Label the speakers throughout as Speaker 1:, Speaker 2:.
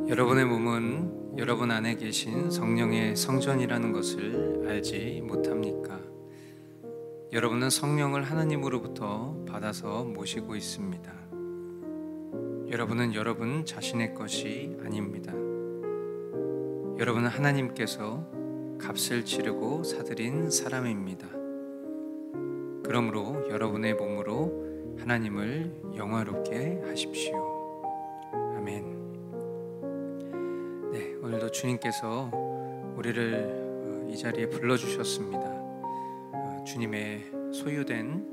Speaker 1: 여러분의 몸은 여러분 안에 계신 성령의 성전이라는 것을 알지 못합니까? 여러분은 성령을 하나님으로부터 받아서 모시고 있습니다. 여러분은 여러분 자신의 것이 아닙니다. 여러분은 하나님께서 값을 치르고 사들인 사람입니다. 그러므로 여러분의 몸으로 하나님을 영화롭게 하십시오. 아멘. 네, 오늘도 주님께서 우리를 이 자리에 불러주셨습니다. 주님의 소유된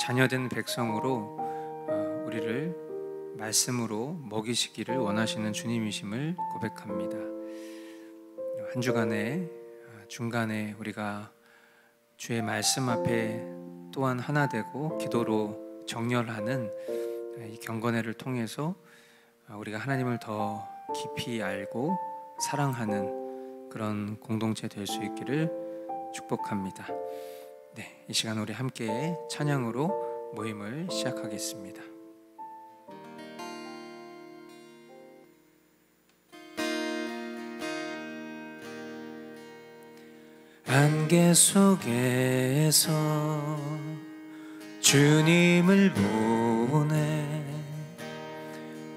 Speaker 1: 자녀된 백성으로 우리를 말씀으로 먹이시기를 원하시는 주님이심을 고백합니다. 한 주간에 중간에 우리가 주의 말씀 앞에 또한 하나 되고 기도로 정렬하는 이 경건회를 통해서 우리가 하나님을 더 깊이 알고 사랑하는 그런 공동체 될 수 있기를 축복합니다. 네, 이 시간 우리 함께 찬양으로 모임을 시작하겠습니다. 안개 속에서 주님을 보내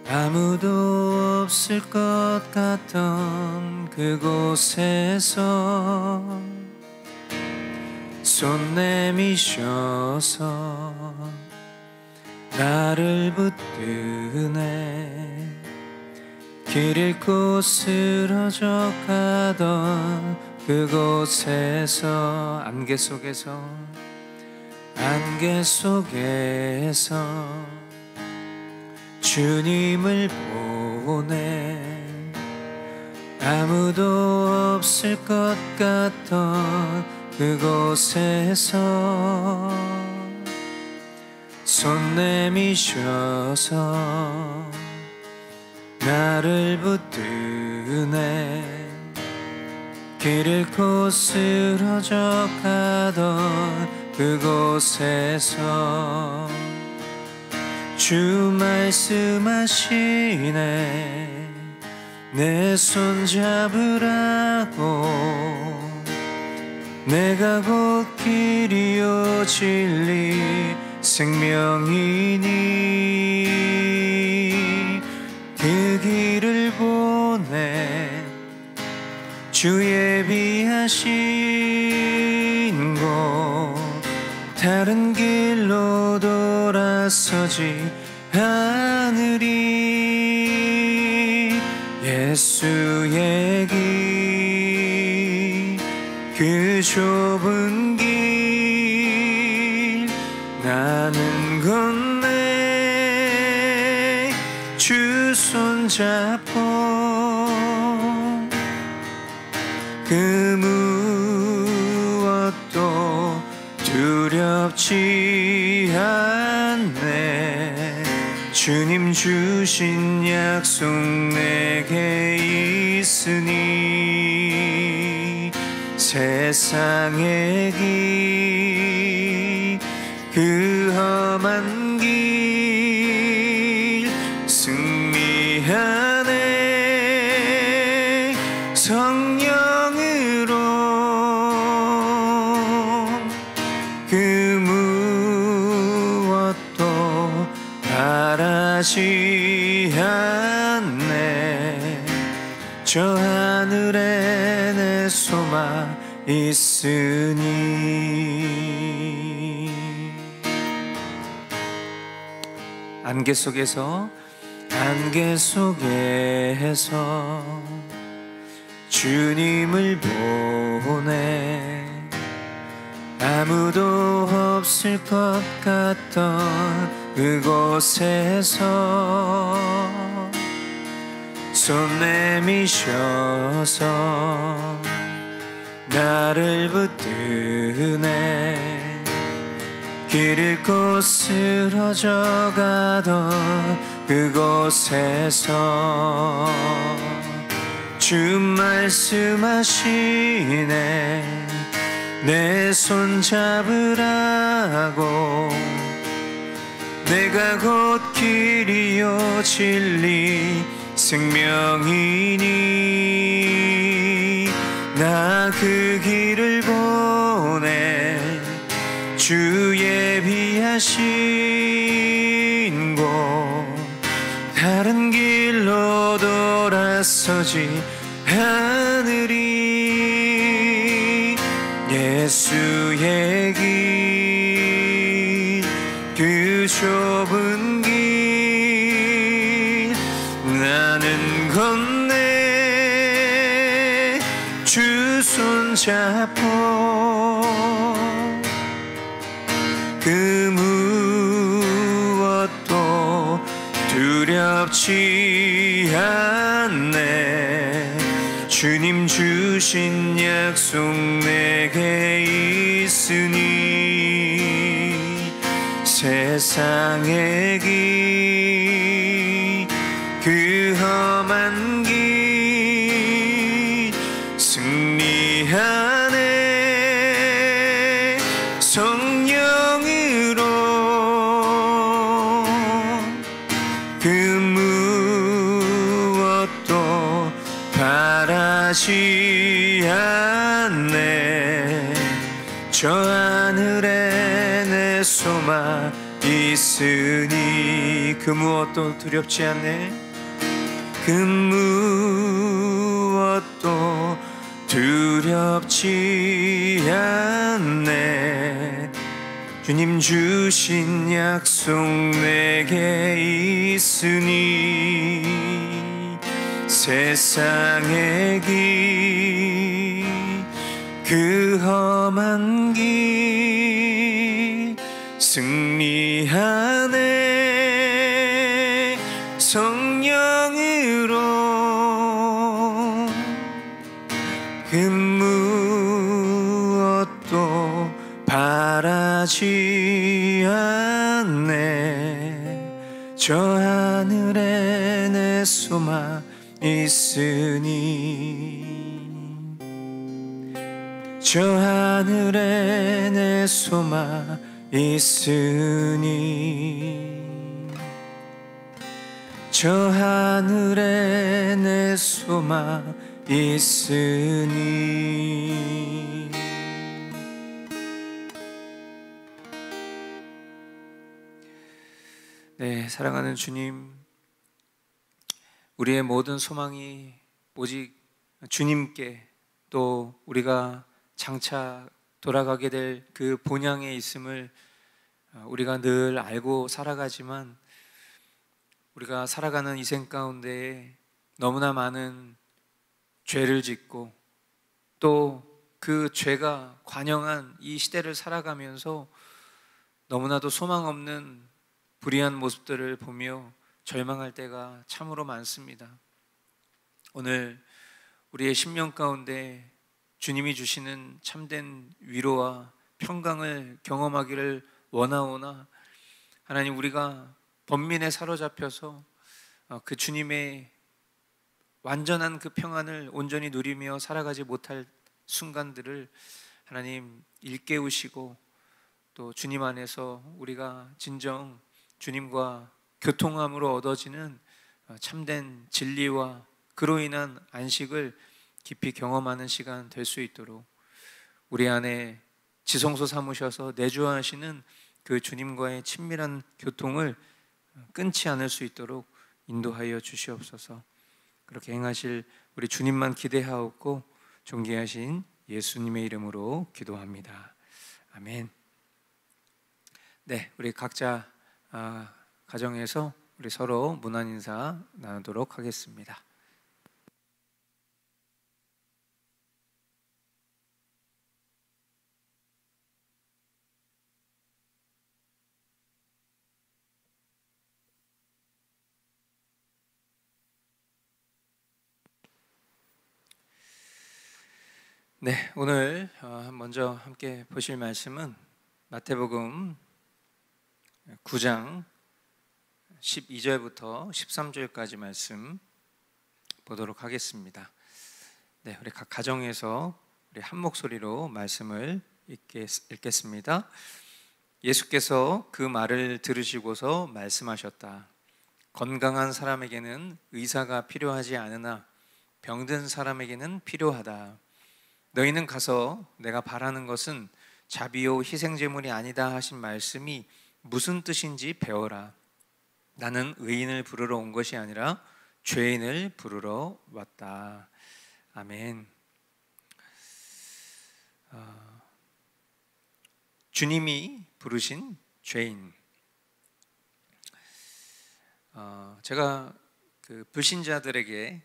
Speaker 1: 아무도 없을 것 같던 그곳에서 손 내미셔서 나를 붙드네 길 잃고 쓰러져 가던 그곳에서 안개 속에서 주님을 보내 아무도 없을 것 같던 그곳에서 손 내미셔서 나를 붙드네 길 잃고 쓰러져 가던 그곳에서 주 말씀하시네 내 손 잡으라고 내가 곧 길이요 진리 생명이니 그 길을 보내 주 예비하신 곳 다른 길로 돌아서지 않으리 예수의 길 그 좁은 길 나는 건네 주 손잡고 그 무엇도 두렵지 않네 주님 주신 약속 내게 있으니 세상의 길 그 험한 길 승리하네 성령으로 그 무엇도 바라지 않네 저 하늘에 내 소망 있으니 안개 속에서 주님을 보내 아무도 없을 것 같던 그곳에서 손 내미셔서 나를 붙드네 길 잃고 쓰러져 가던 그곳에서 주 말씀하시네 내 손 잡으라고 내가 곧 길이요 진리 생명이니 나 그 길을 보내 주 예비하신 곳 다른 길로 돌아서지 않으리 예수의 길 그 좁은 길 나는 건네 주 손잡고 그 무엇도 두렵지 않네 주님 주신 약속 내게 있으니 세상의 길 그 험한 길 승리하네 성령으로 그 무엇도 바라지 않네 저 하늘에 내 소망 있으니 그 무엇도 두렵지 않네 그 무엇도 두렵지 않네 주님 주신 약속 내게 있으니 세상의 길 그 험한 길 승리하네 성령으로 그 무엇도 바라지 않네 저 하늘에 내 소망 있으니 저 하늘에 내 소망 있으니 저 하늘에 내 소망 있으니 네, 사랑하는 주님 우리의 모든 소망이 오직 주님께 또 우리가 장차 돌아가게 될 그 본향에 있음을 우리가 늘 알고 살아가지만 우리가 살아가는 이 생 가운데에 너무나 많은 죄를 짓고 또 그 죄가 관영한 이 시대를 살아가면서 너무나도 소망 없는 불의한 모습들을 보며 절망할 때가 참으로 많습니다. 오늘 우리의 심령 가운데 주님이 주시는 참된 위로와 평강을 경험하기를 원하오나 하나님 우리가 번민에 사로잡혀서 그 주님의 완전한 그 평안을 온전히 누리며 살아가지 못할 순간들을 하나님 일깨우시고 또 주님 안에서 우리가 진정 주님과 교통함으로 얻어지는 참된 진리와 그로 인한 안식을 깊이 경험하는 시간 될 수 있도록 우리 안에 지성소 삼으셔서 내주하시는 그 주님과의 친밀한 교통을 끊지 않을 수 있도록 인도하여 주시옵소서. 그렇게 행하실 우리 주님만 기대하옵고 존귀하신 예수님의 이름으로 기도합니다. 아멘. 네, 우리 각자 가정에서 우리 서로 문안 인사 나누도록 하겠습니다. 네, 오늘 먼저 함께 보실 말씀은 마태복음 9장 12절부터 13절까지 말씀 보도록 하겠습니다. 네, 우리 각 가정에서 우리 한 목소리로 말씀을 읽겠습니다. 예수께서 그 말을 들으시고서 말씀하셨다. 건강한 사람에게는 의사가 필요하지 않으나 병든 사람에게는 필요하다. 너희는 가서 내가 바라는 것은 자비요 희생제물이 아니다 하신 말씀이 무슨 뜻인지 배워라. 나는 의인을 부르러 온 것이 아니라 죄인을 부르러 왔다. 아멘. 주님이 부르신 죄인. 제가 그 불신자들에게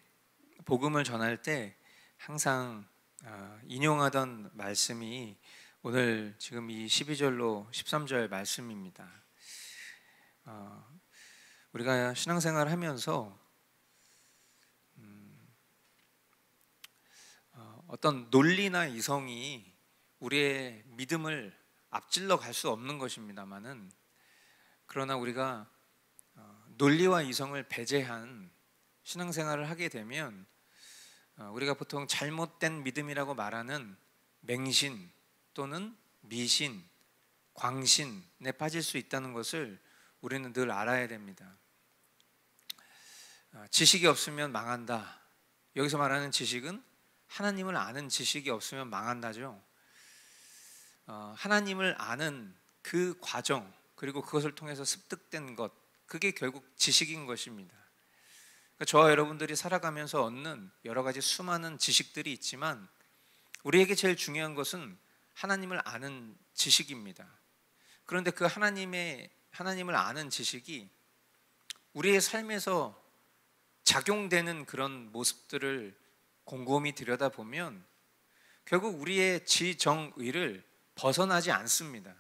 Speaker 1: 복음을 전할 때 항상 인용하던 말씀이 오늘 지금 이 12절로 13절 말씀입니다. 우리가 신앙생활을 하면서 어떤 논리나 이성이 우리의 믿음을 앞질러 갈 수 없는 것입니다만은, 그러나 우리가 논리와 이성을 배제한 신앙생활을 하게 되면 우리가 보통 잘못된 믿음이라고 말하는 맹신 또는 미신, 광신에 빠질 수 있다는 것을 우리는 늘 알아야 됩니다. 지식이 없으면 망한다. 여기서 말하는 지식은 하나님을 아는 지식이 없으면 망한다죠. 하나님을 아는 그 과정, 그리고 그것을 통해서 습득된 것, 그게 결국 지식인 것입니다. 저와 여러분들이 살아가면서 얻는 여러 가지 수많은 지식들이 있지만 우리에게 제일 중요한 것은 하나님을 아는 지식입니다. 그런데 그 하나님을 아는 지식이 우리의 삶에서 작용되는 그런 모습들을 곰곰이 들여다보면 결국 우리의 지정의를 벗어나지 않습니다.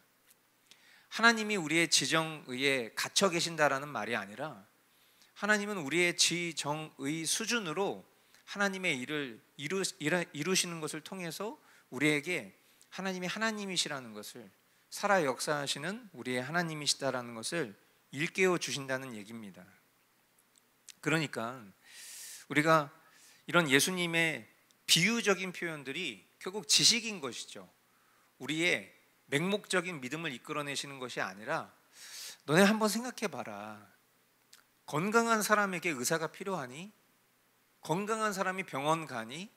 Speaker 1: 하나님이 우리의 지정의에 갇혀 계신다라는 말이 아니라 하나님은 우리의 지정의 수준으로 하나님의 일을 이루시는 것을 통해서 우리에게 하나님이 하나님이시라는 것을, 살아 역사하시는 우리의 하나님이시다라는 것을 일깨워 주신다는 얘기입니다. 그러니까 우리가 이런 예수님의 비유적인 표현들이 결국 지식인 것이죠. 우리의 맹목적인 믿음을 이끌어내시는 것이 아니라, 너네 한번 생각해 봐라. 건강한 사람에게 의사가 필요하니? 건강한 사람이 병원 가니?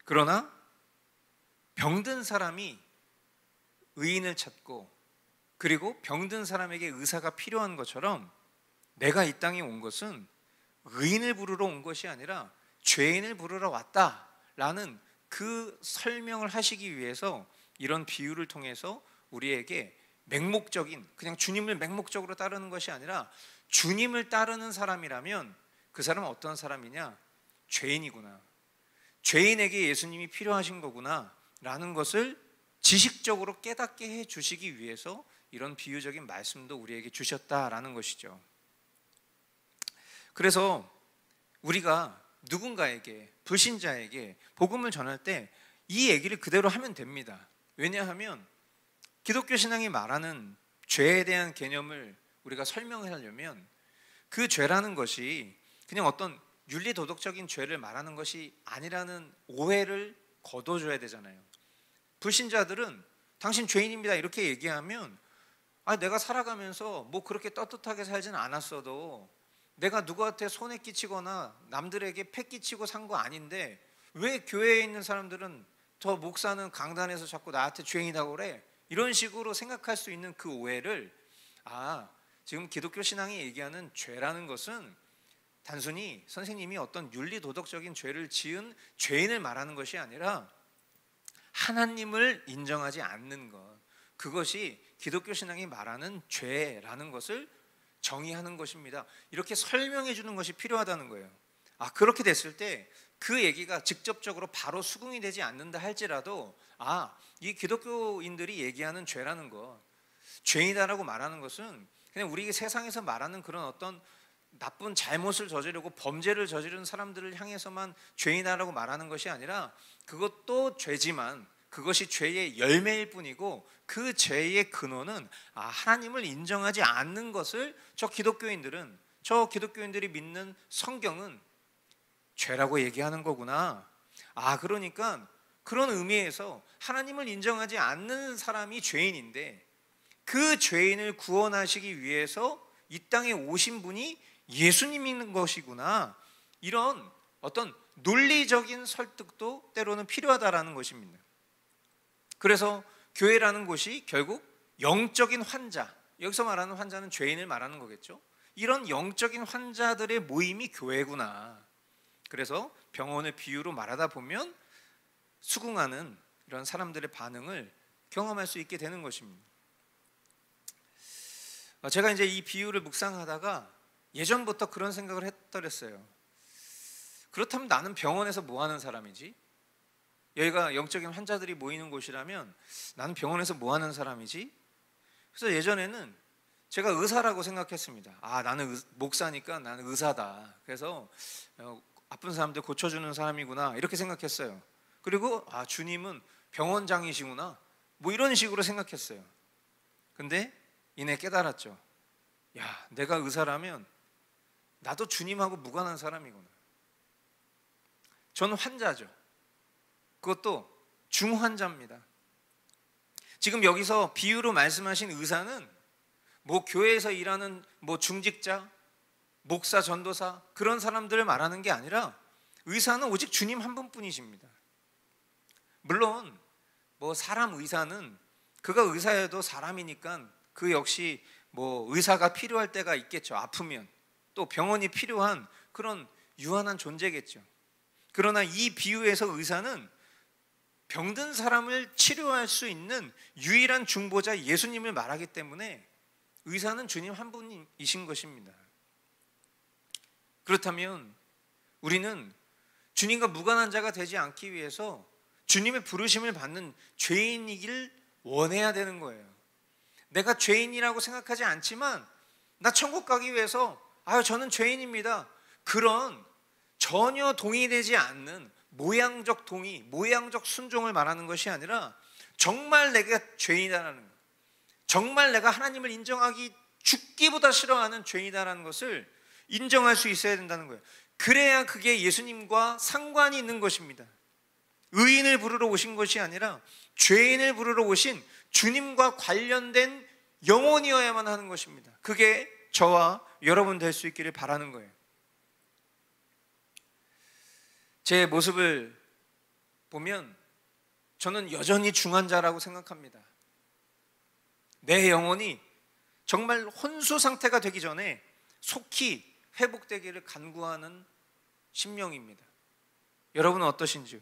Speaker 1: 그러나 병든 사람이 의인을 찾고, 그리고 병든 사람에게 의사가 필요한 것처럼 내가 이 땅에 온 것은 의인을 부르러 온 것이 아니라 죄인을 부르러 왔다라는 그 설명을 하시기 위해서 이런 비유를 통해서 우리에게 맹목적인, 그냥 주님을 맹목적으로 따르는 것이 아니라 주님을 따르는 사람이라면 그 사람은 어떤 사람이냐? 죄인이구나. 죄인에게 예수님이 필요하신 거구나 라는 것을 지식적으로 깨닫게 해 주시기 위해서 이런 비유적인 말씀도 우리에게 주셨다라는 것이죠. 그래서 우리가 누군가에게, 불신자에게 복음을 전할 때 이 얘기를 그대로 하면 됩니다. 왜냐하면 기독교 신앙이 말하는 죄에 대한 개념을 우리가 설명하려면 그 죄라는 것이 그냥 어떤 윤리도덕적인 죄를 말하는 것이 아니라는 오해를 거둬줘야 되잖아요. 불신자들은 당신 죄인입니다 이렇게 얘기하면, 내가 살아가면서 뭐 그렇게 떳떳하게 살지는 않았어도, 내가 누구한테 손해 끼치거나 남들에게 패 끼치고 산 거 아닌데 왜 교회에 있는 사람들은 저 목사는 강단에서 자꾸 나한테 죄인이라고 그래? 이런 식으로 생각할 수 있는 그 오해를, 지금 기독교 신앙이 얘기하는 죄라는 것은 단순히 선생님이 어떤 윤리도덕적인 죄를 지은 죄인을 말하는 것이 아니라 하나님을 인정하지 않는 것, 그것이 기독교 신앙이 말하는 죄라는 것을 정의하는 것입니다. 이렇게 설명해 주는 것이 필요하다는 거예요. 그렇게 됐을 때 그 얘기가 직접적으로 바로 수긍이 되지 않는다 할지라도, 이 기독교인들이 얘기하는 죄라는 것, 죄이다라고 말하는 것은 그냥 우리 세상에서 말하는 그런 어떤 나쁜 잘못을 저지르고 범죄를 저지른 사람들을 향해서만 죄이다라고 말하는 것이 아니라, 그것도 죄지만 그것이 죄의 열매일 뿐이고 그 죄의 근원은 하나님을 인정하지 않는 것을 저 기독교인들이 믿는 성경은 죄라고 얘기하는 거구나. 그러니까 그런 의미에서 하나님을 인정하지 않는 사람이 죄인인데, 그 죄인을 구원하시기 위해서 이 땅에 오신 분이 예수님이 있는 것이구나, 이런 어떤 논리적인 설득도 때로는 필요하다라는 것입니다. 그래서 교회라는 곳이 결국 영적인 환자, 여기서 말하는 환자는 죄인을 말하는 거겠죠. 이런 영적인 환자들의 모임이 교회구나. 그래서 병원을 비유로 말하다 보면 수긍하는 이런 사람들의 반응을 경험할 수 있게 되는 것입니다. 제가 이제 이 비유를 묵상하다가 예전부터 그런 생각을 했더랬어요. 그렇다면 나는 병원에서 뭐 하는 사람이지? 여기가 영적인 환자들이 모이는 곳이라면 나는 병원에서 뭐 하는 사람이지? 그래서 예전에는 제가 의사라고 생각했습니다. 나는 목사니까 나는 의사다. 그래서 아픈 사람들 고쳐주는 사람이구나, 이렇게 생각했어요. 그리고 주님은 병원장이시구나, 뭐 이런 식으로 생각했어요. 근데 이내 깨달았죠. 내가 의사라면 나도 주님하고 무관한 사람이구나. 저는 환자죠. 그것도 중환자입니다. 지금 여기서 비유로 말씀하신 의사는 뭐 교회에서 일하는 뭐 중직자, 목사, 전도사, 그런 사람들을 말하는 게 아니라 의사는 오직 주님 한 분뿐이십니다. 물론 뭐 사람 의사는 그가 의사여도 사람이니까 그 역시 뭐 의사가 필요할 때가 있겠죠. 아프면 또 병원이 필요한 그런 유한한 존재겠죠. 그러나 이 비유에서 의사는 병든 사람을 치료할 수 있는 유일한 중보자 예수님을 말하기 때문에 의사는 주님 한 분이신 것입니다. 그렇다면 우리는 주님과 무관한 자가 되지 않기 위해서 주님의 부르심을 받는 죄인이길 원해야 되는 거예요. 내가 죄인이라고 생각하지 않지만 나 천국 가기 위해서 저는 죄인입니다, 그런 전혀 동의되지 않는 모양적 동의, 모양적 순종을 말하는 것이 아니라 정말 내가 죄인이라는 것, 정말 내가 하나님을 인정하기 죽기보다 싫어하는 죄인이라는 것을 인정할 수 있어야 된다는 거예요. 그래야 그게 예수님과 상관이 있는 것입니다. 의인을 부르러 오신 것이 아니라 죄인을 부르러 오신 주님과 관련된 영혼이어야만 하는 것입니다. 그게 저와 여러분 될 수 있기를 바라는 거예요. 제 모습을 보면 저는 여전히 중환자라고 생각합니다. 내 영혼이 정말 혼수 상태가 되기 전에 속히 회복되기를 간구하는 심령입니다. 여러분은 어떠신지요?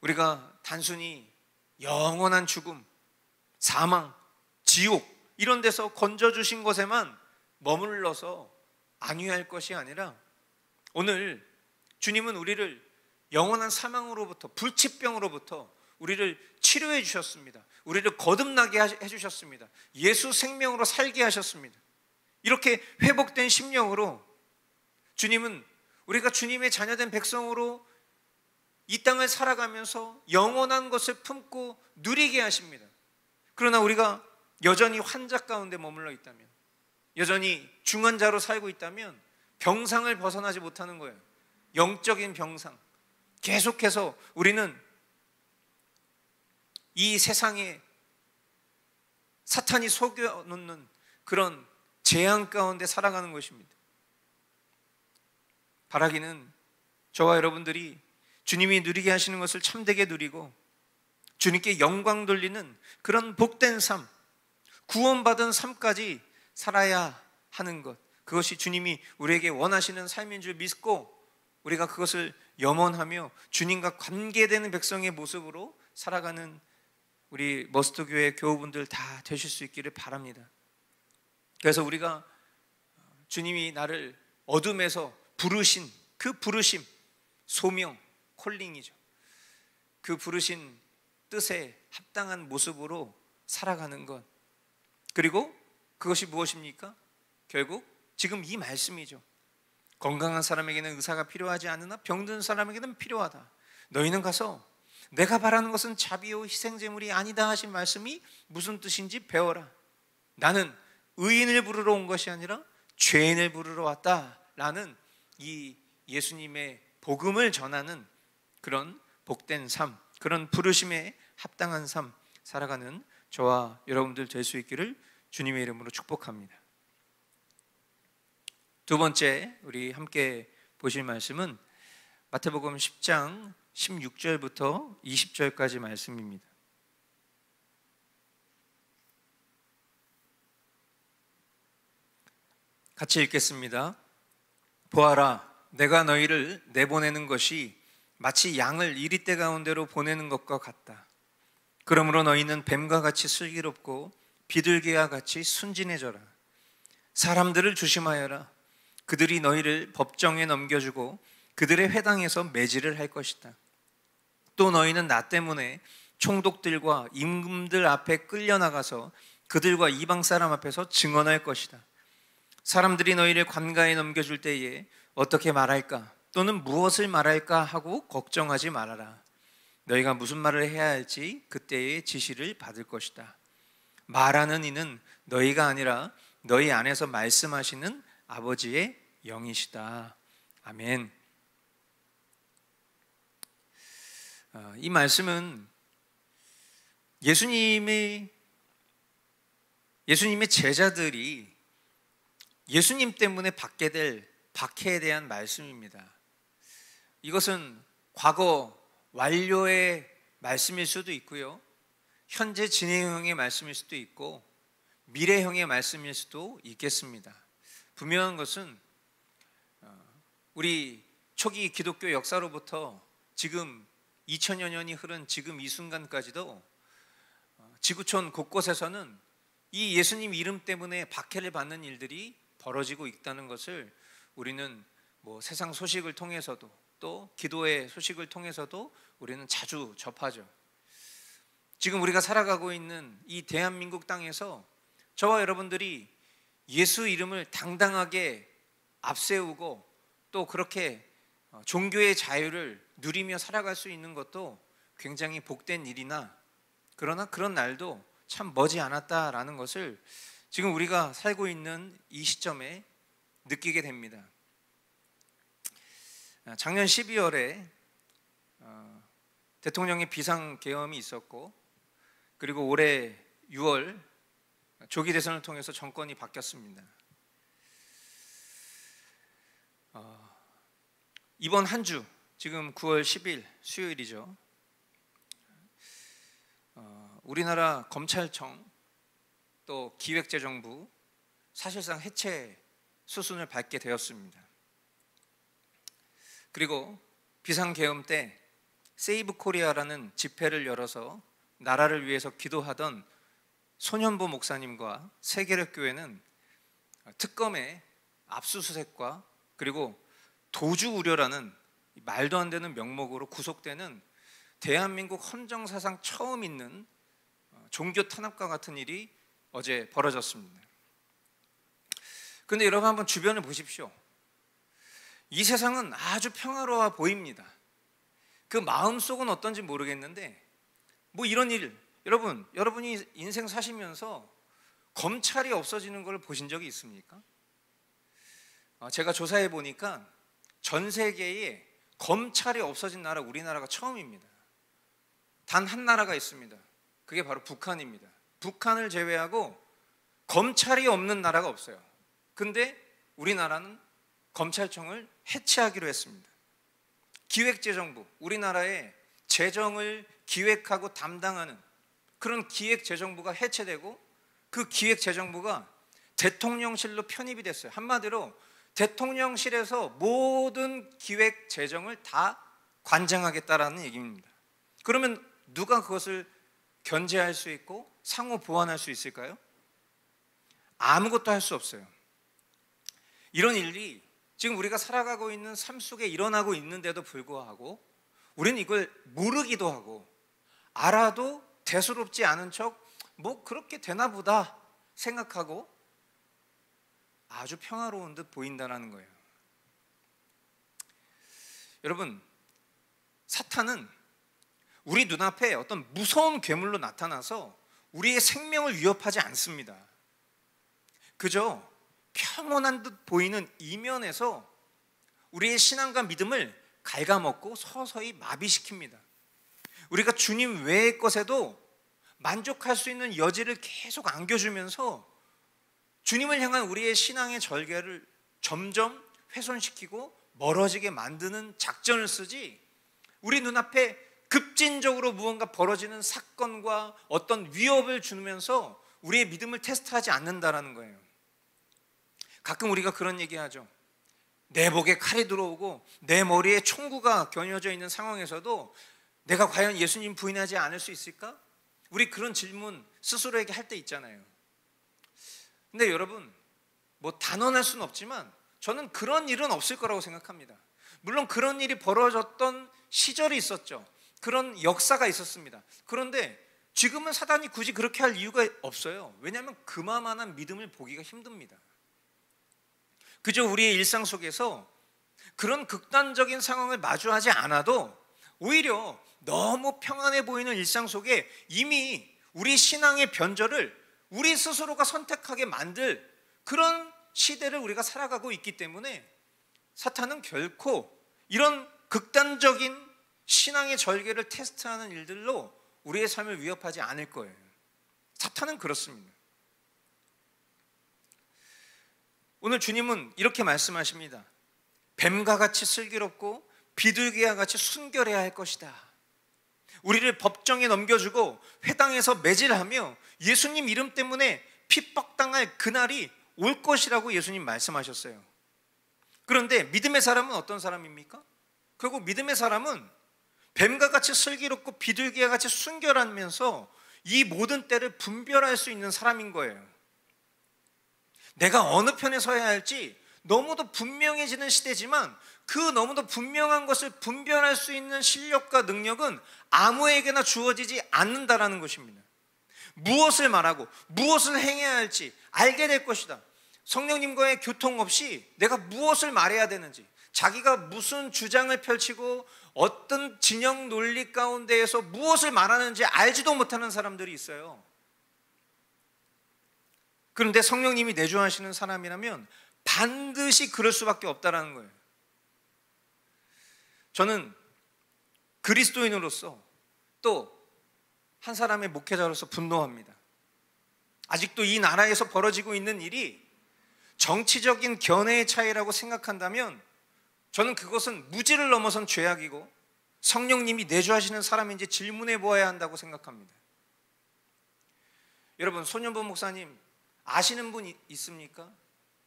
Speaker 1: 우리가 단순히 영원한 죽음, 사망, 지옥 이런 데서 건져주신 것에만 머물러서 안위할 것이 아니라 오늘 주님은 우리를 영원한 사망으로부터, 불치병으로부터 우리를 치료해 주셨습니다. 우리를 거듭나게 해주셨습니다. 예수 생명으로 살게 하셨습니다. 이렇게 회복된 심령으로 주님은 우리가 주님의 자녀된 백성으로 이 땅을 살아가면서 영원한 것을 품고 누리게 하십니다. 그러나 우리가 여전히 환자 가운데 머물러 있다면, 여전히 중환자로 살고 있다면 병상을 벗어나지 못하는 거예요. 영적인 병상. 계속해서 우리는 이 세상에 사탄이 속여놓는 그런 재앙 가운데 살아가는 것입니다. 바라기는 저와 여러분들이 주님이 누리게 하시는 것을 참되게 누리고 주님께 영광 돌리는 그런 복된 삶, 구원받은 삶까지 살아야 하는 것, 그것이 주님이 우리에게 원하시는 삶인 줄 믿고 우리가 그것을 염원하며 주님과 관계되는 백성의 모습으로 살아가는 우리 머스터교회 교우분들 다 되실 수 있기를 바랍니다. 그래서 우리가 주님이 나를 어둠에서 부르신 그 부르심, 소명, 콜링이죠. 그 부르신 뜻에 합당한 모습으로 살아가는 것, 그리고 그것이 무엇입니까? 결국 지금 이 말씀이죠. 건강한 사람에게는 의사가 필요하지 않으나 병든 사람에게는 필요하다. 너희는 가서 내가 바라는 것은 자비요 희생제물이 아니다 하신 말씀이 무슨 뜻인지 배워라. 나는 의인을 부르러 온 것이 아니라 죄인을 부르러 왔다라는 이 예수님의 복음을 전하는 그런 복된 삶, 그런 부르심에 합당한 삶 살아가는 저와 여러분들 될 수 있기를 주님의 이름으로 축복합니다. 두 번째 우리 함께 보실 말씀은 마태복음 10장 16절부터 20절까지 말씀입니다. 같이 읽겠습니다. 보아라, 내가 너희를 내보내는 것이 마치 양을 이리떼 가운데로 보내는 것과 같다. 그러므로 너희는 뱀과 같이 슬기롭고 비둘기와 같이 순진해져라. 사람들을 조심하여라. 그들이 너희를 법정에 넘겨주고 그들의 회당에서 매질을 할 것이다. 또 너희는 나 때문에 총독들과 임금들 앞에 끌려나가서 그들과 이방 사람 앞에서 증언할 것이다. 사람들이 너희를 관가에 넘겨줄 때에 어떻게 말할까 또는 무엇을 말할까 하고 걱정하지 말아라. 너희가 무슨 말을 해야 할지 그때의 지시를 받을 것이다. 말하는 이는 너희가 아니라 너희 안에서 말씀하시는 아버지의 영이시다. 아멘. 이 말씀은 예수님의 제자들이 예수님 때문에 받게 될 박해에 대한 말씀입니다. 이것은 과거 완료의 말씀일 수도 있고요, 현재 진행형의 말씀일 수도 있고 미래형의 말씀일 수도 있겠습니다. 분명한 것은 우리 초기 기독교 역사로부터 지금 2000여 년이 흐른 지금 이 순간까지도 지구촌 곳곳에서는 이 예수님 이름 때문에 박해를 받는 일들이 벌어지고 있다는 것을 우리는 세상 소식을 통해서도 또 기도의 소식을 통해서도 우리는 자주 접하죠. 지금 우리가 살아가고 있는 이 대한민국 땅에서 저와 여러분들이 예수 이름을 당당하게 앞세우고 또 그렇게 종교의 자유를 누리며 살아갈 수 있는 것도 굉장히 복된 일이나, 그러나 그런 날도 참 머지 않았다라는 것을 지금 우리가 살고 있는 이 시점에 느끼게 됩니다. 작년 12월에 대통령의 비상계엄이 있었고, 그리고 올해 6월 조기 대선을 통해서 정권이 바뀌었습니다. 이번 한 주, 지금 9월 10일 수요일이죠. 우리나라 검찰청 또 기획재정부 사실상 해체 수순을 밟게 되었습니다. 그리고 비상계엄 때 세이브 코리아라는 집회를 열어서 나라를 위해서 기도하던 손현보 목사님과 세계력교회는 특검의 압수수색과 그리고 도주 우려라는 말도 안 되는 명목으로 구속되는 대한민국 헌정사상 처음 있는 종교 탄압과 같은 일이 어제 벌어졌습니다. 그런데 여러분 한번 주변을 보십시오. 이 세상은 아주 평화로워 보입니다. 그 마음속은 어떤지 모르겠는데 이런 일, 여러분이 인생 사시면서 검찰이 없어지는 걸 보신 적이 있습니까? 제가 조사해 보니까 전 세계에 검찰이 없어진 나라 우리나라가 처음입니다. 단 한 나라가 있습니다. 그게 바로 북한입니다. 북한을 제외하고 검찰이 없는 나라가 없어요. 근데 우리나라는 검찰청을 해체하기로 했습니다. 기획재정부, 우리나라의 재정을 기획하고 담당하는 그런 기획재정부가 해체되고 그 기획재정부가 대통령실로 편입이 됐어요. 한마디로 대통령실에서 모든 기획재정을 다 관장하겠다라는 얘기입니다. 그러면 누가 그것을 견제할 수 있고 상호 보완할 수 있을까요? 아무것도 할 수 없어요. 이런 일이 지금 우리가 살아가고 있는 삶 속에 일어나고 있는데도 불구하고 우리는 이걸 모르기도 하고 알아도 대수롭지 않은 척 그렇게 되나 보다 생각하고 아주 평화로운 듯 보인다는 거예요. 여러분, 사탄은 우리 눈앞에 어떤 무서운 괴물로 나타나서 우리의 생명을 위협하지 않습니다. 그저 평온한 듯 보이는 이면에서 우리의 신앙과 믿음을 갉아먹고 서서히 마비시킵니다. 우리가 주님 외의 것에도 만족할 수 있는 여지를 계속 안겨주면서 주님을 향한 우리의 신앙의 절개를 점점 훼손시키고 멀어지게 만드는 작전을 쓰지, 우리 눈앞에 급진적으로 무언가 벌어지는 사건과 어떤 위협을 주면서 우리의 믿음을 테스트하지 않는다라는 거예요. 가끔 우리가 그런 얘기하죠. 내 목에 칼이 들어오고 내 머리에 총구가 겨녀져 있는 상황에서도 내가 과연 예수님 부인하지 않을 수 있을까? 우리 그런 질문 스스로에게 할 때 있잖아요. 근데 여러분, 뭐 단언할 수는 없지만 저는 그런 일은 없을 거라고 생각합니다. 물론 그런 일이 벌어졌던 시절이 있었죠. 그런 역사가 있었습니다. 그런데 지금은 사단이 굳이 그렇게 할 이유가 없어요. 왜냐하면 그만한 믿음을 보기가 힘듭니다. 그저 우리의 일상 속에서 그런 극단적인 상황을 마주하지 않아도 오히려 너무 평안해 보이는 일상 속에 이미 우리 신앙의 변절을 우리 스스로가 선택하게 만들 그런 시대를 우리가 살아가고 있기 때문에 사탄은 결코 이런 극단적인 신앙의 절개를 테스트하는 일들로 우리의 삶을 위협하지 않을 거예요. 사탄은 그렇습니다. 오늘 주님은 이렇게 말씀하십니다. 뱀과 같이 슬기롭고 비둘기와 같이 순결해야 할 것이다. 우리를 법정에 넘겨주고 회당에서 매질하며 예수님 이름 때문에 핍박당할 그날이 올 것이라고 예수님 말씀하셨어요. 그런데 믿음의 사람은 어떤 사람입니까? 결국 믿음의 사람은 뱀과 같이 슬기롭고 비둘기와 같이 순결하면서 이 모든 때를 분별할 수 있는 사람인 거예요. 내가 어느 편에 서야 할지 너무도 분명해지는 시대지만 그 너무도 분명한 것을 분별할 수 있는 실력과 능력은 아무에게나 주어지지 않는다라는 것입니다. 무엇을 말하고 무엇을 행해야 할지 알게 될 것이다. 성령님과의 교통 없이 내가 무엇을 말해야 되는지, 자기가 무슨 주장을 펼치고 어떤 진영 논리 가운데에서 무엇을 말하는지 알지도 못하는 사람들이 있어요. 그런데 성령님이 내주하시는 사람이라면 반드시 그럴 수밖에 없다라는 거예요. 저는 그리스도인으로서 또 한 사람의 목회자로서 분노합니다. 아직도 이 나라에서 벌어지고 있는 일이 정치적인 견해의 차이라고 생각한다면 저는 그것은 무지를 넘어선 죄악이고 성령님이 내주하시는 사람인지 질문해 보아야 한다고 생각합니다. 여러분, 손연보 목사님 아시는 분 있습니까?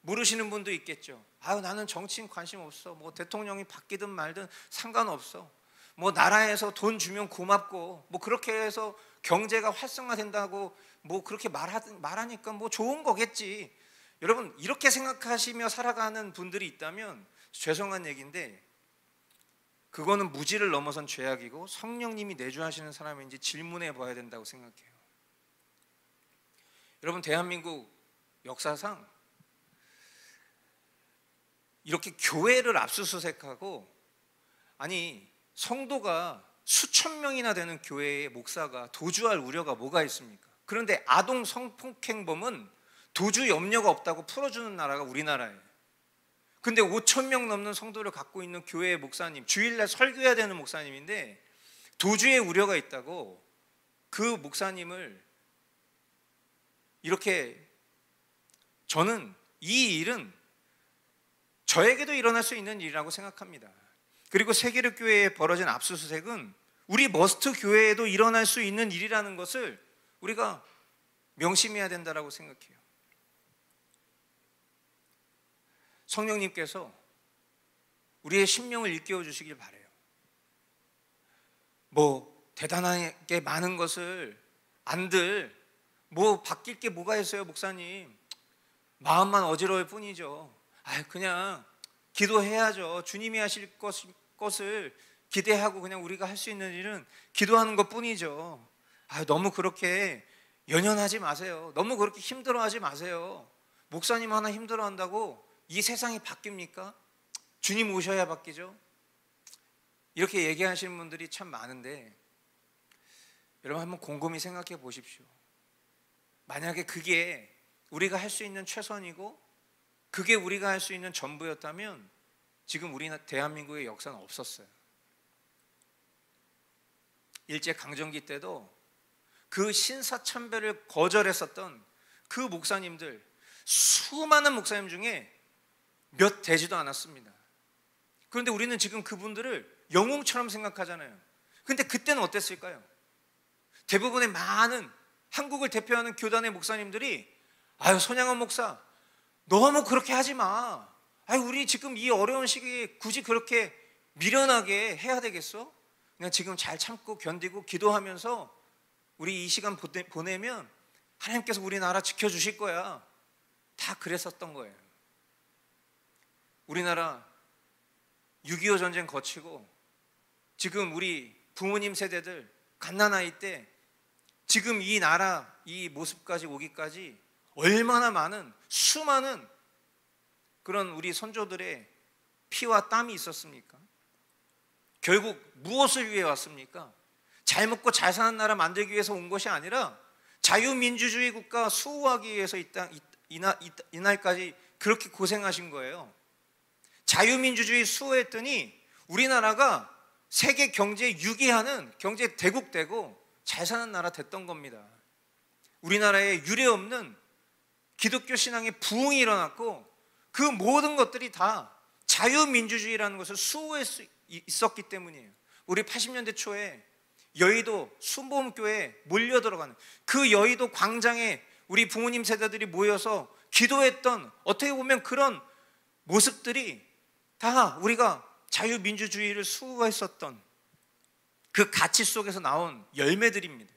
Speaker 1: 모르시는 분도 있겠죠. 아유, 나는 정치인 관심 없어. 뭐 대통령이 바뀌든 말든 상관없어. 뭐 나라에서 돈 주면 고맙고 뭐 그렇게 해서 경제가 활성화된다고 뭐 그렇게 말하니까 뭐 좋은 거겠지. 여러분, 이렇게 생각하시며 살아가는 분들이 있다면 죄송한 얘기인데 그거는 무지를 넘어선 죄악이고 성령님이 내주하시는 사람인지 질문해 봐야 된다고 생각해요. 여러분, 대한민국 역사상 이렇게 교회를 압수수색하고, 아니 성도가 수천 명이나 되는 교회의 목사가 도주할 우려가 뭐가 있습니까? 그런데 아동 성폭행범은 도주 염려가 없다고 풀어주는 나라가 우리나라예요. 근데 5천 명 넘는 성도를 갖고 있는 교회의 목사님, 주일날 설교해야 되는 목사님인데 도주의 우려가 있다고 그 목사님을 이렇게, 저는 이 일은 저에게도 일어날 수 있는 일이라고 생각합니다. 그리고 세계력 교회에 벌어진 압수수색은 우리 머스트 교회에도 일어날 수 있는 일이라는 것을 우리가 명심해야 된다고 생각해요. 성령님께서 우리의 심령을 일깨워 주시길 바라요. 뭐 대단하게 많은 것을 안들 뭐 바뀔 게 뭐가 있어요, 목사님. 마음만 어지러울 뿐이죠. 그냥 기도해야죠. 주님이 하실 것을 기대하고 그냥 우리가 할 수 있는 일은 기도하는 것 뿐이죠. 너무 그렇게 연연하지 마세요. 너무 그렇게 힘들어하지 마세요. 목사님 하나 힘들어한다고 이 세상이 바뀝니까? 주님 오셔야 바뀌죠. 이렇게 얘기하시는 분들이 참 많은데 여러분, 한번 곰곰이 생각해 보십시오. 만약에 그게 우리가 할 수 있는 최선이고 그게 우리가 할 수 있는 전부였다면 지금 우리 대한민국의 역사는 없었어요. 일제강점기 때도 그 신사참배를 거절했었던 그 목사님들, 수많은 목사님 중에 몇 되지도 않았습니다. 그런데 우리는 지금 그분들을 영웅처럼 생각하잖아요. 근데 그때는 어땠을까요? 대부분의 많은 한국을 대표하는 교단의 목사님들이 아유 손양원 목사 너무 그렇게 하지 마. 아유 우리 지금 이 어려운 시기에 굳이 그렇게 미련하게 해야 되겠어? 그냥 지금 잘 참고 견디고 기도하면서 우리 이 시간 보내면 하나님께서 우리나라 지켜주실 거야. 다 그랬었던 거예요. 우리나라 6.25 전쟁 거치고 지금 우리 부모님 세대들 갓난아이 때 지금 이 나라 이 모습까지 오기까지 얼마나 많은 수많은 그런 우리 선조들의 피와 땀이 있었습니까? 결국 무엇을 위해 왔습니까? 잘 먹고 잘 사는 나라 만들기 위해서 온 것이 아니라 자유민주주의 국가 수호하기 위해서 이날까지 그렇게 고생하신 거예요. 자유민주주의 수호했더니 우리나라가 세계 경제에 유기하는 경제 대국 되고 잘 사는 나라 됐던 겁니다. 우리나라에 유례없는 기독교 신앙의 부흥이 일어났고 그 모든 것들이 다 자유민주주의라는 것을 수호할 수 있었기 때문이에요. 우리 80년대 초에 여의도 순복음교회에 몰려들어가는 그 여의도 광장에 우리 부모님 세대들이 모여서 기도했던 어떻게 보면 그런 모습들이 다 우리가 자유민주주의를 수호했었던 그 가치 속에서 나온 열매들입니다.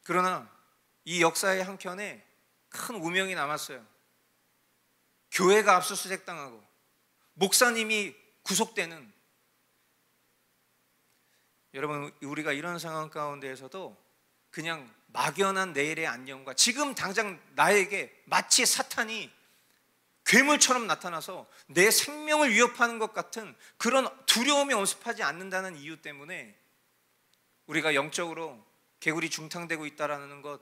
Speaker 1: 그러나 이 역사의 한켠에 큰 우명이 남았어요. 교회가 압수수색 당하고 목사님이 구속되는, 여러분 우리가 이런 상황 가운데에서도 그냥 막연한 내일의 안녕과 지금 당장 나에게 마치 사탄이 괴물처럼 나타나서 내 생명을 위협하는 것 같은 그런 두려움이 엄습하지 않는다는 이유 때문에 우리가 영적으로 개구리 중탕되고 있다는 것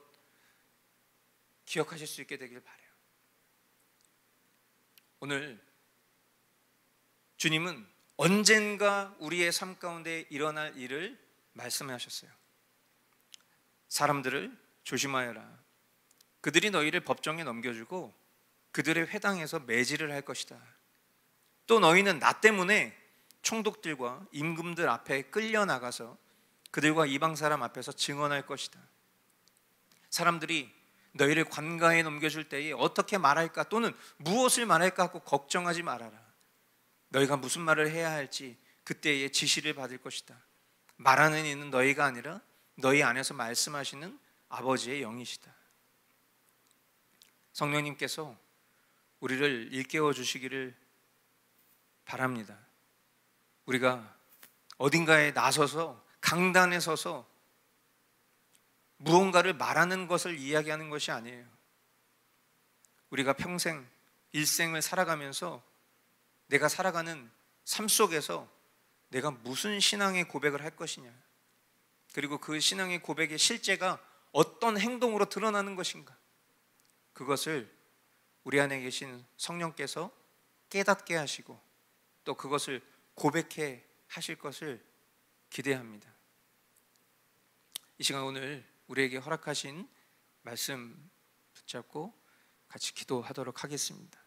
Speaker 1: 기억하실 수 있게 되길 바라요. 오늘 주님은 언젠가 우리의 삶 가운데 일어날 일을 말씀하셨어요. 사람들을 조심하여라. 그들이 너희를 법정에 넘겨주고 그들의 회당에서 매질을 할 것이다. 또 너희는 나 때문에 총독들과 임금들 앞에 끌려나가서 그들과 이방 사람 앞에서 증언할 것이다. 사람들이 너희를 관가에 넘겨줄 때에 어떻게 말할까 또는 무엇을 말할까 하고 걱정하지 말아라. 너희가 무슨 말을 해야 할지 그때에 지시를 받을 것이다. 말하는 이는 너희가 아니라 너희 안에서 말씀하시는 아버지의 영이시다. 성령님께서 우리를 일깨워 주시기를 바랍니다. 우리가 어딘가에 나서서 강단에 서서 무언가를 말하는 것을 이야기하는 것이 아니에요. 우리가 평생 일생을 살아가면서 내가 살아가는 삶 속에서 내가 무슨 신앙의 고백을 할 것이냐, 그리고 그 신앙의 고백의 실제가 어떤 행동으로 드러나는 것인가, 그것을 우리 안에 계신 성령께서 깨닫게 하시고 또 그것을 고백해 하실 것을 기대합니다. 이 시간 오늘 우리에게 허락하신 말씀 붙잡고 같이 기도하도록 하겠습니다.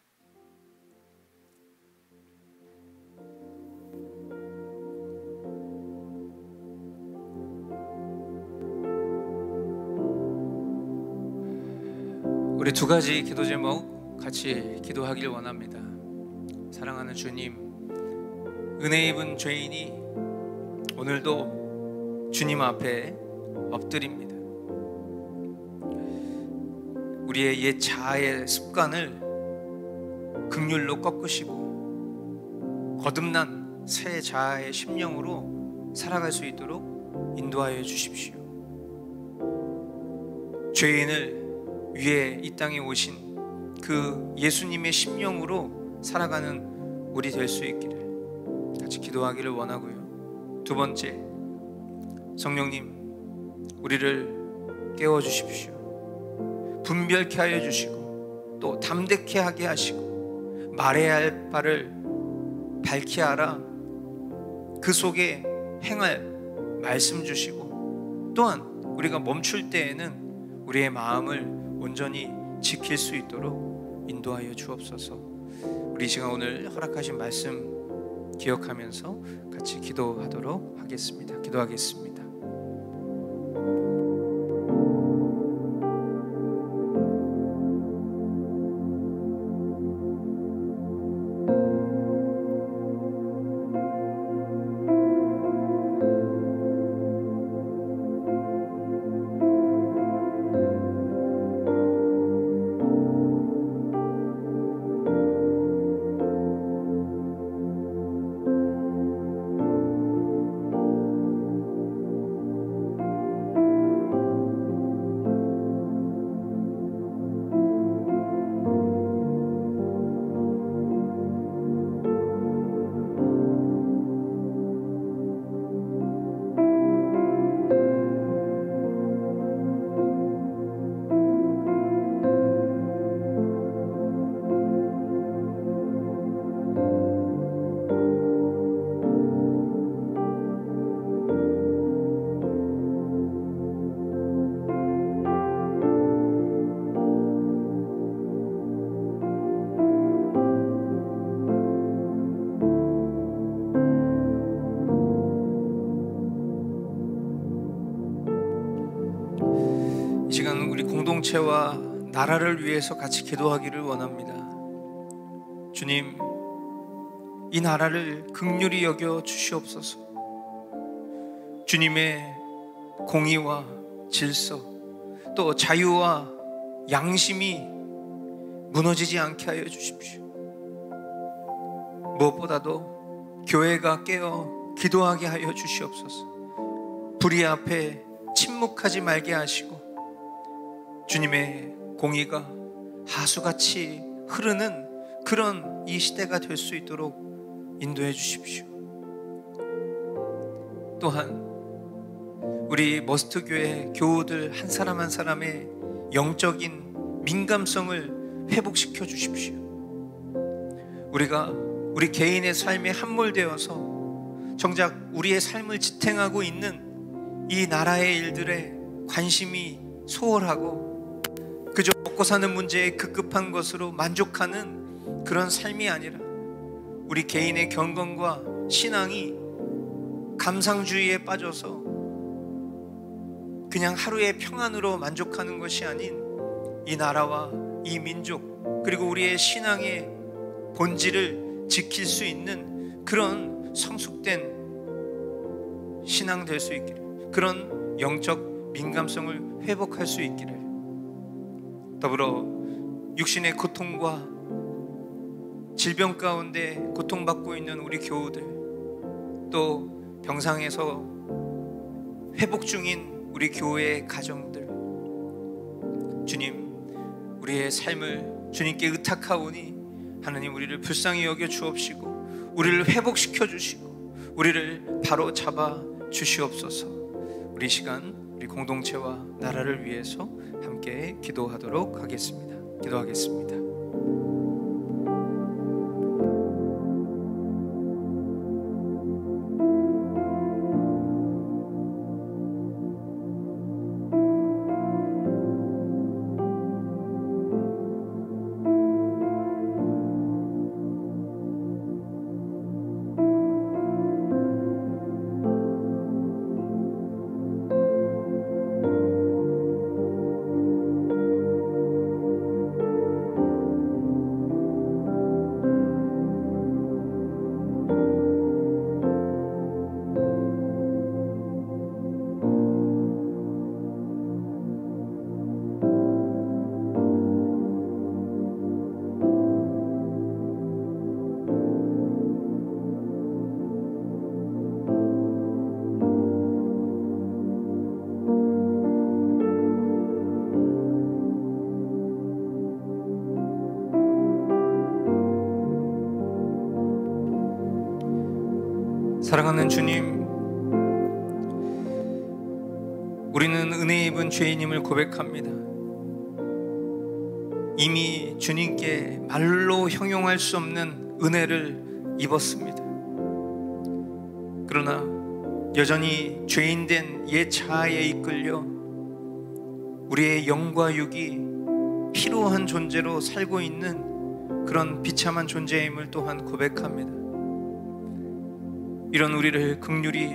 Speaker 1: 우리 두 가지 기도 제목 같이 기도하길 원합니다. 사랑하는 주님, 은혜 입은 죄인이 오늘도 주님 앞에 엎드립니다. 우리의 옛 자아의 습관을 긍휼로 꺾으시고 거듭난 새 자아의 심령으로 살아갈 수 있도록 인도하여 주십시오. 죄인을 위해 이 땅에 오신 그 예수님의 심령으로 살아가는 우리 될 수 있기를 같이 기도하기를 원하고요. 두 번째, 성령님 우리를 깨워주십시오. 분별케 하여 주시고 또 담대케 하게 하시고 말해야 할 바를 밝히 알아 그 속에 행할 말씀 주시고, 또한 우리가 멈출 때에는 우리의 마음을 온전히 지킬 수 있도록 인도하여 주옵소서. 우리 시간 오늘 허락하신 말씀 기억하면서 같이 기도하도록 하겠습니다. 기도하겠습니다. 이 시간 우리 공동체와 나라를 위해서 같이 기도하기를 원합니다. 주님, 이 나라를 긍휼히 여겨 주시옵소서. 주님의 공의와 질서, 또 자유와 양심이 무너지지 않게 하여 주십시오. 무엇보다도 교회가 깨어 기도하게 하여 주시옵소서. 불의 앞에 침묵하지 말게 하시고 주님의 공의가 하수같이 흐르는 그런 이 시대가 될 수 있도록 인도해 주십시오. 또한 우리 머스트 교회 교우들 한 사람 한 사람의 영적인 민감성을 회복시켜 주십시오. 우리가 우리 개인의 삶에 함몰되어서 정작 우리의 삶을 지탱하고 있는 이 나라의 일들에 관심이 소홀하고 그저 먹고 사는 문제에 급급한 것으로 만족하는 그런 삶이 아니라 우리 개인의 경건과 신앙이 감상주의에 빠져서 그냥 하루의 평안으로 만족하는 것이 아닌 이 나라와 이 민족 그리고 우리의 신앙의 본질을 지킬 수 있는 그런 성숙된 신앙 될 수 있기를, 그런 영적 민감성을 회복할 수 있기를, 더불어 육신의 고통과 질병 가운데 고통받고 있는 우리 교우들, 또 병상에서 회복 중인 우리 교회의 가정들, 주님, 우리의 삶을 주님께 의탁하오니 하나님 우리를 불쌍히 여겨 주옵시고 우리를 회복시켜 주시고 우리를 바로 잡아 주시옵소서. 우리 시간 우리 공동체와 나라를 위해서 함께 기도하도록 하겠습니다. 기도하겠습니다. 사랑하는 주님, 우리는 은혜 입은 죄인임을 고백합니다. 이미 주님께 말로 형용할 수 없는 은혜를 입었습니다. 그러나 여전히 죄인된 옛 자아에 이끌려 우리의 영과 육이 피로한 존재로 살고 있는 그런 비참한 존재임을 또한 고백합니다. 이런 우리를 긍휼히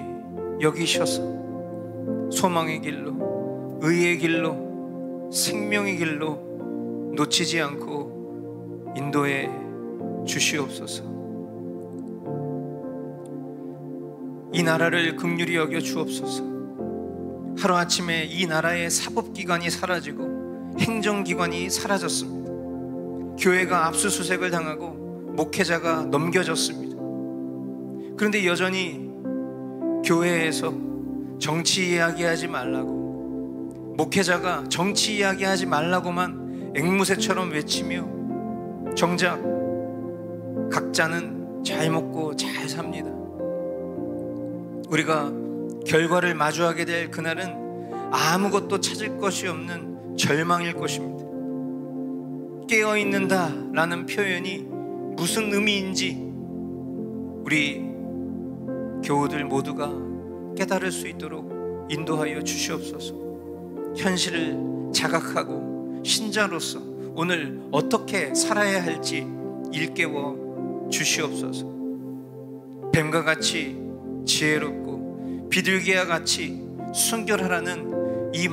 Speaker 1: 여기셔서 소망의 길로, 의의 길로, 생명의 길로 놓치지 않고 인도해 주시옵소서. 이 나라를 긍휼히 여겨 주옵소서. 하루아침에 이 나라의 사법기관이 사라지고 행정기관이 사라졌습니다. 교회가 압수수색을 당하고 목회자가 넘겨졌습니다. 그런데 여전히 교회에서 정치 이야기하지 말라고, 목회자가 정치 이야기하지 말라고만 앵무새처럼 외치며 정작 각자는 잘 먹고 잘 삽니다. 우리가 결과를 마주하게 될 그날은 아무것도 찾을 것이 없는 절망일 것입니다. 깨어있는다 라는 표현이 무슨 의미인지 우리 교우들 모두가 깨달을 수 있도록 인도하여 주시옵소서. 현실을 자각하고 신자로서 오늘 어떻게 살아야 할지 일깨워 주시옵소서. 뱀과 같이 지혜롭고 비둘기와 같이 순결하라는 이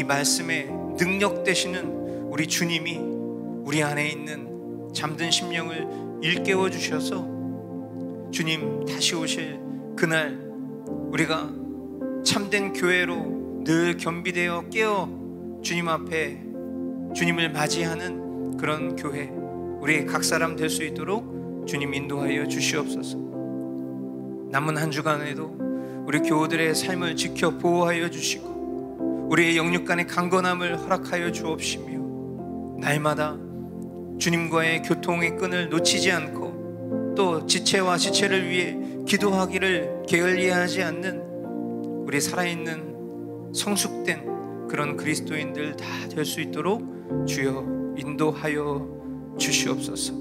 Speaker 1: 말씀의 능력 되시는 우리 주님이 우리 안에 있는 잠든 심령을 일깨워 주셔서 주님 다시 오실 그날 우리가 참된 교회로 늘 겸비되어 깨어 주님 앞에 주님을 맞이하는 그런 교회, 우리 각 사람 될 수 있도록 주님 인도하여 주시옵소서. 남은 한 주간에도 우리 교우들의 삶을 지켜 보호하여 주시고 우리의 영육 간의 강건함을 허락하여 주옵시며 날마다 주님과의 교통의 끈을 놓치지 않고 또 지체와 지체를 위해 기도하기를 게을리하지 않는 우리 살아있는 성숙된 그런 그리스도인들 다 될 수 있도록 주여 인도하여 주시옵소서.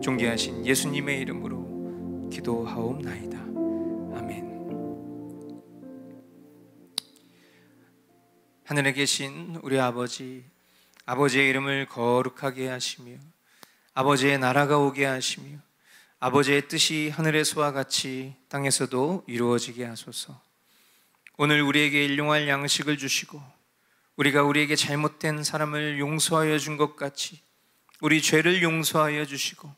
Speaker 1: 존귀하신 예수님의 이름으로 기도하옵나이다. 아멘. 하늘에 계신 우리 아버지, 아버지의 이름을 거룩하게 하시며 아버지의 나라가 오게 하시며 아버지의 뜻이 하늘에서와 같이 땅에서도 이루어지게 하소서. 오늘 우리에게 일용할 양식을 주시고 우리가 우리에게 잘못된 사람을 용서하여 준 것 같이 우리 죄를 용서하여 주시고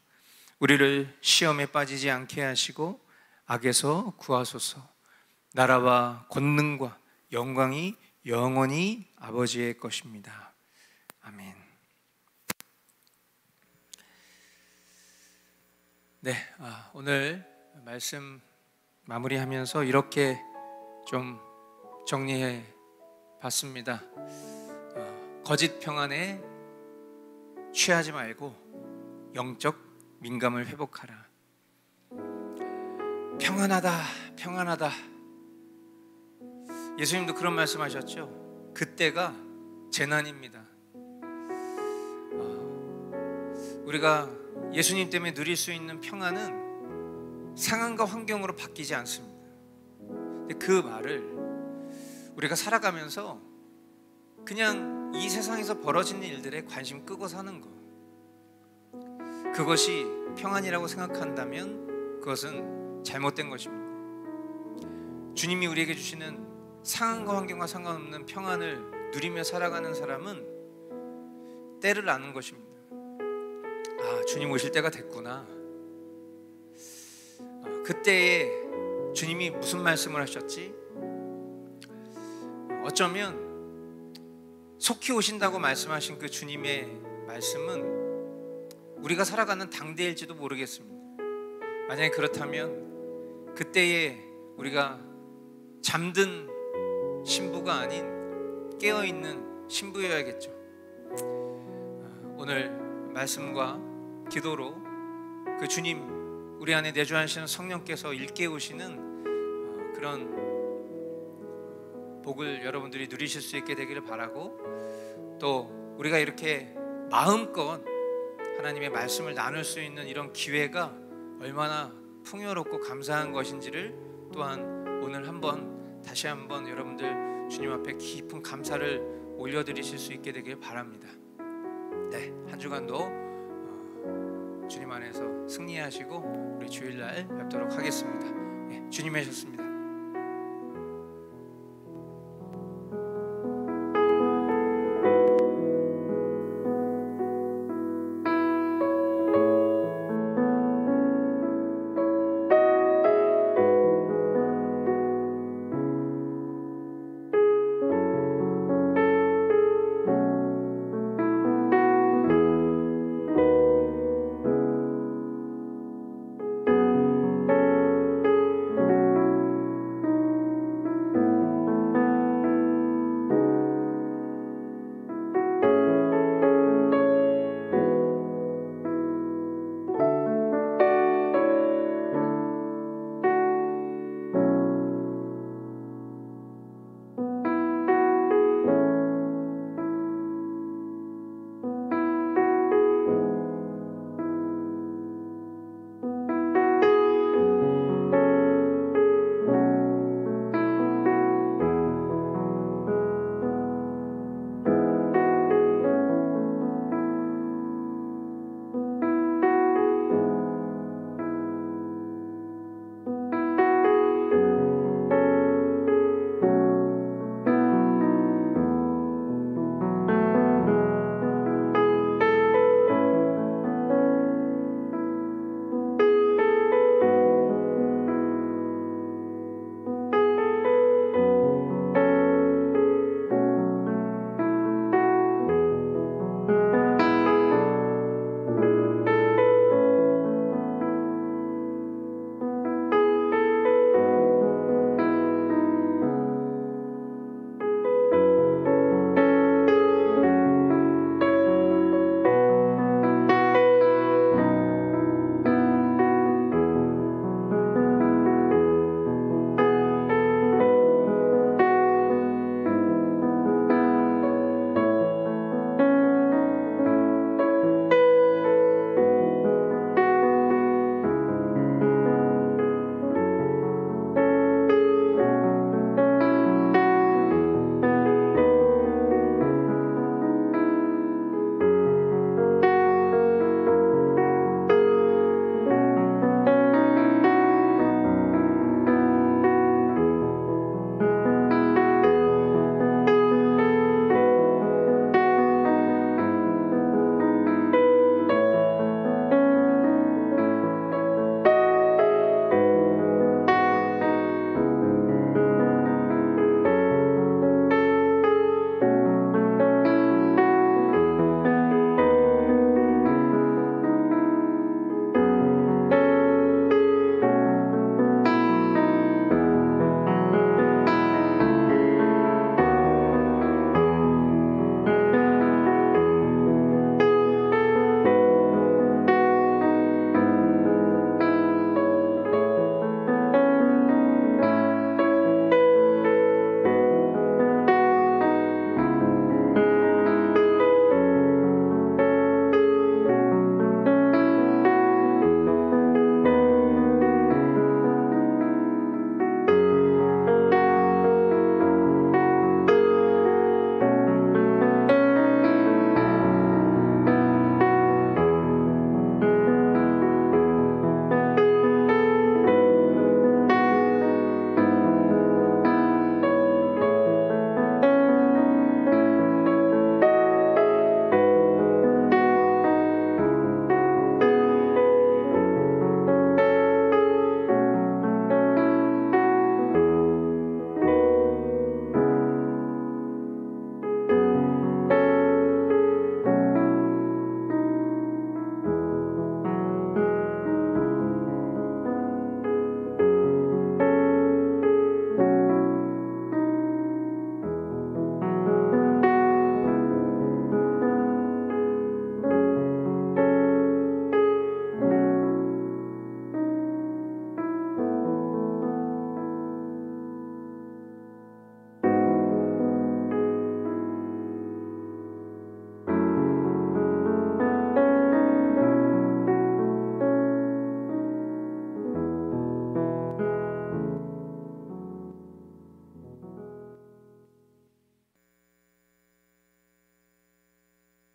Speaker 1: 우리를 시험에 빠지지 않게 하시고 악에서 구하소서. 나라와 권능과 영광이 영원히 아버지의 것입니다. 아멘. 네, 오늘 말씀 마무리하면서 이렇게 좀 정리해 봤습니다. 거짓 평안에 취하지 말고 영적 민감을 회복하라. 평안하다, 평안하다. 예수님도 그런 말씀하셨죠. 그때가 재난입니다. 우리가 예수님 때문에 누릴 수 있는 평안은 상황과 환경으로 바뀌지 않습니다. 근데 그 말을 우리가 살아가면서 그냥 이 세상에서 벌어지는 일들에 관심 끄고 사는 거, 그것이 평안이라고 생각한다면 그것은 잘못된 것입니다. 주님이 우리에게 주시는 상황과 환경과 상관없는 평안을 누리며 살아가는 사람은 때를 아는 것입니다. 주님 오실 때가 됐구나. 그때에 주님이 무슨 말씀을 하셨지? 어쩌면 속히 오신다고 말씀하신 그 주님의 말씀은 우리가 살아가는 당대일지도 모르겠습니다. 만약에 그렇다면 그때에 우리가 잠든 신부가 아닌 깨어있는 신부여야겠죠. 오늘 말씀과 기도로 그 주님, 우리 안에 내주하시는 성령께서 일깨우시는 그런 복을 여러분들이 누리실 수 있게 되기를 바라고, 또 우리가 이렇게 마음껏 하나님의 말씀을 나눌 수 있는 이런 기회가 얼마나 풍요롭고 감사한 것인지를 또한 오늘 다시 한번 여러분들 주님 앞에 깊은 감사를 올려드리실 수 있게 되길 바랍니다. 네, 한 주간도 주님 안에서 승리하시고 우리 주일날 뵙도록 하겠습니다. 예, 주님이 하셨습니다.